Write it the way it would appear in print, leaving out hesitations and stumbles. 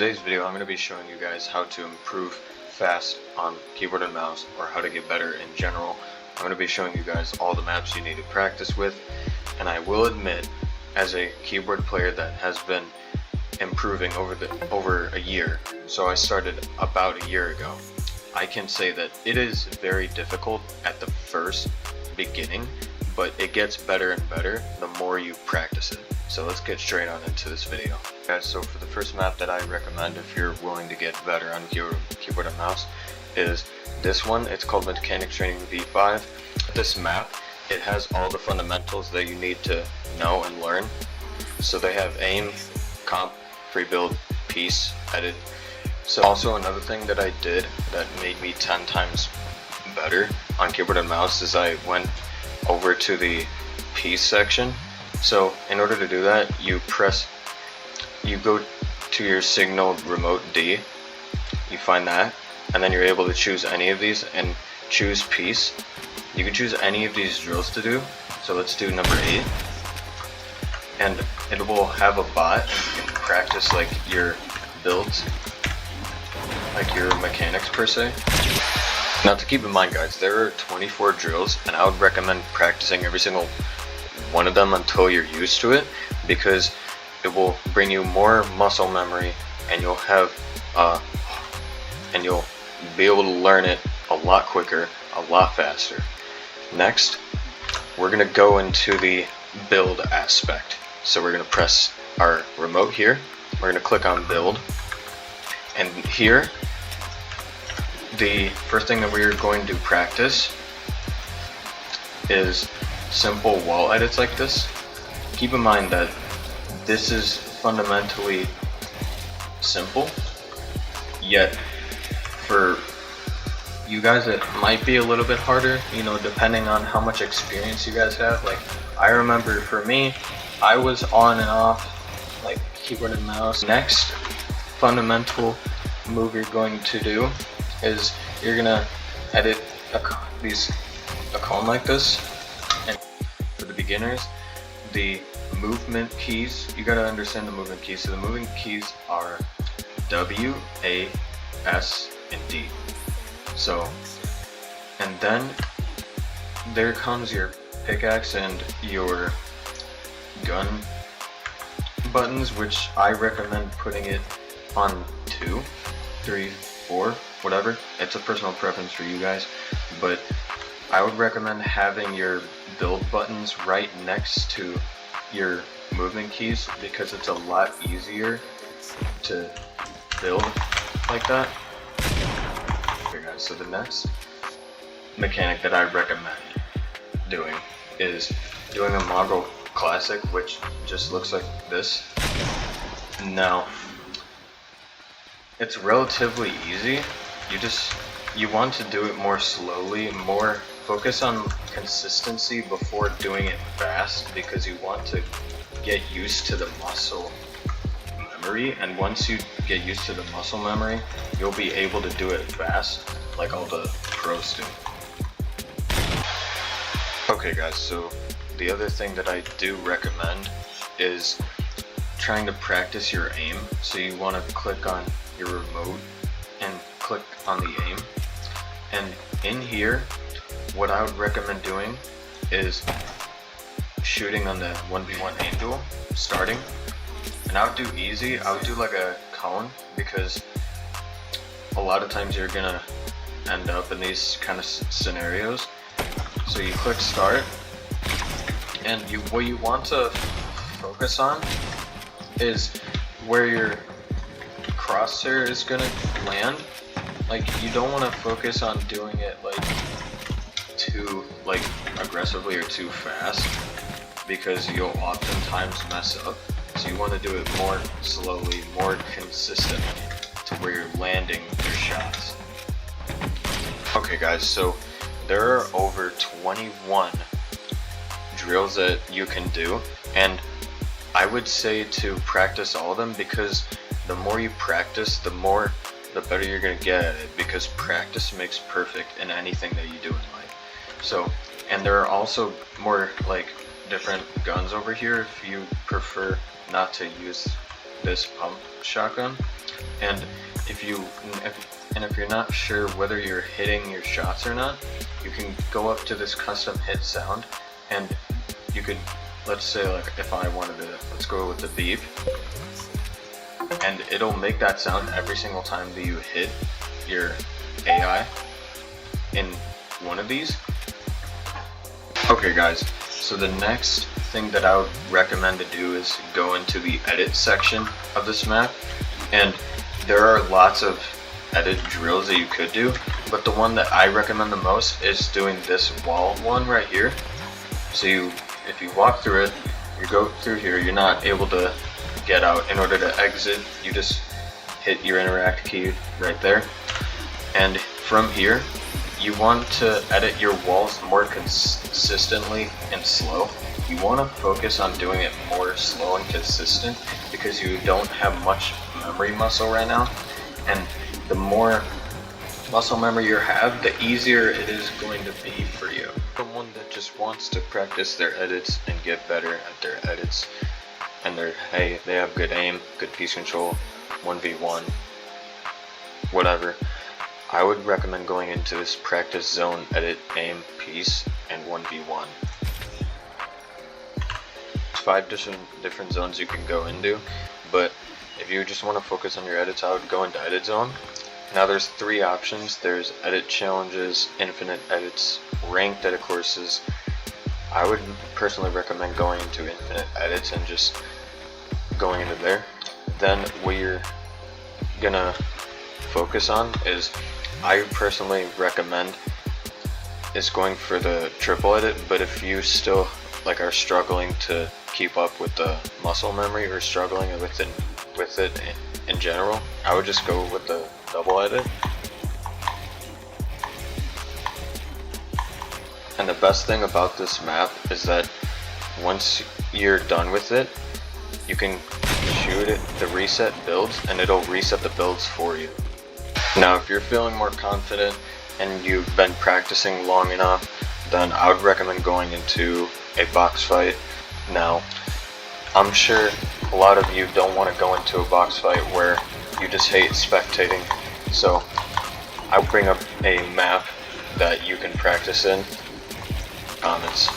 Today's video, I'm going to be showing you guys how to improve fast on keyboard and mouse, or how to get better in general. I'm going to be showing you guys all the maps you need to practice with, and I will admit, as a keyboard player that has been improving over a year, so I started about a year ago, I can say that it is very difficult at the first beginning, but it gets better and better the more you practice it. So let's get straight on into this video. Guys, so for the first map that I recommend if you're willing to get better on keyboard and mouse is this one. It's called Mechanics Training V5. This map, it has all the fundamentals that you need to know and learn. So they have aim, comp, free build, piece, edit. So also another thing that I did that made me 10 times better on keyboard and mouse is I went over to the piece section. So in order to do that, you go to your signal remote D, you find that, and then you're able to choose any of these and choose piece. You can choose any of these drills to do. So let's do number 8, and it will have a bot, and you can practice like your builds, like your mechanics per se. Now to keep in mind, guys, there are 24 drills, and I would recommend practicing every single one of them until you're used to it, because it will bring you more muscle memory, and you'll be able to learn it a lot quicker, a lot faster. Next, we're gonna go into the build aspect. So we're gonna press our remote here, we're gonna click on build, and here the first thing that we're going to practice is simple wall edits like this. Keep in mind that this is fundamentally simple, yet for you guys it might be a little bit harder, you know, depending on how much experience you guys have. Like I remember for me, I was on and off like keyboard and mouse. Next fundamental move you're going to do is you're gonna edit a cone like this. And for the beginners, the movement keys, you gotta understand the movement keys. So the movement keys are W, A, S, and D. So, and then there comes your pickaxe and your gun buttons, which I recommend putting it on 2, 3, 4, whatever. It's a personal preference for you guys, but I would recommend having your build buttons right next to your movement keys, because it's a lot easier to build like that. Okay guys, so the next mechanic that I recommend doing is doing a Mongo classic, which just looks like this. Now, it's relatively easy. You want to do it more slowly, more focus on consistency before doing it fast, because you want to get used to the muscle memory, and once you get used to the muscle memory, you'll be able to do it fast like all the pros do. Okay guys, so the other thing that I do recommend is trying to practice your aim. So you want to click on your remote and click on the aim, and in here what I would recommend doing is shooting on the 1v1 aim duel, starting. And I would do easy, I would do like a cone, because a lot of times you're gonna end up in these kind of scenarios. So you click start, and what you want to focus on is where your crosshair is gonna land. Like you don't want to focus on doing it like too aggressively or too fast, because you'll oftentimes mess up. So you want to do it more slowly, more consistently, to where you're landing your shots. Okay guys, so there are over 21 drills that you can do, and I would say to practice all of them, because the more you practice, the better you're going to get at it, because practice makes perfect in anything that you do in life. So, and there are also more like different guns over here if you prefer not to use this pump shotgun, and if you're not sure whether you're hitting your shots or not, you can go up to this custom hit sound, and you could, let's say, like if I wanted to, let's go with the beep, and it'll make that sound every single time that you hit your AI in one of these. Okay guys, so the next thing that I would recommend to do is go into the edit section of this map, and there are lots of edit drills that you could do, but the one that I recommend the most is doing this wall one right here. So if you walk through it, you go through here, you're not able to get out. In order to exit, you just hit your interact key right there, and from here you want to edit your walls more consistently and slow. You want to focus on doing it more slow and consistent because you don't have much memory muscle right now, and the more muscle memory you have, the easier it is going to be for you. Someone that just wants to practice their edits and get better at their edits, and they have good aim, good piece control, 1v1, whatever, I would recommend going into this practice zone, edit, aim, piece, and 1v1. There's 5 different zones you can go into, but if you just want to focus on your edits, I would go into edit zone. Now there's 3 options. There's edit challenges, infinite edits, ranked edit courses. I would personally recommend going into infinite edits and just going into there. Then what you're gonna focus on is, I personally recommend, is going for the triple edit, but if you still are struggling to keep up with the muscle memory or struggling with it in general, I would just go with the double edit. And the best thing about this map is that once you're done with it, you can shoot it, the reset builds, and it'll reset the builds for you. Now if you're feeling more confident and you've been practicing long enough, then I would recommend going into a box fight. Now I'm sure a lot of you don't want to go into a box fight where you just hate spectating, so I'll bring up a map that you can practice in. It's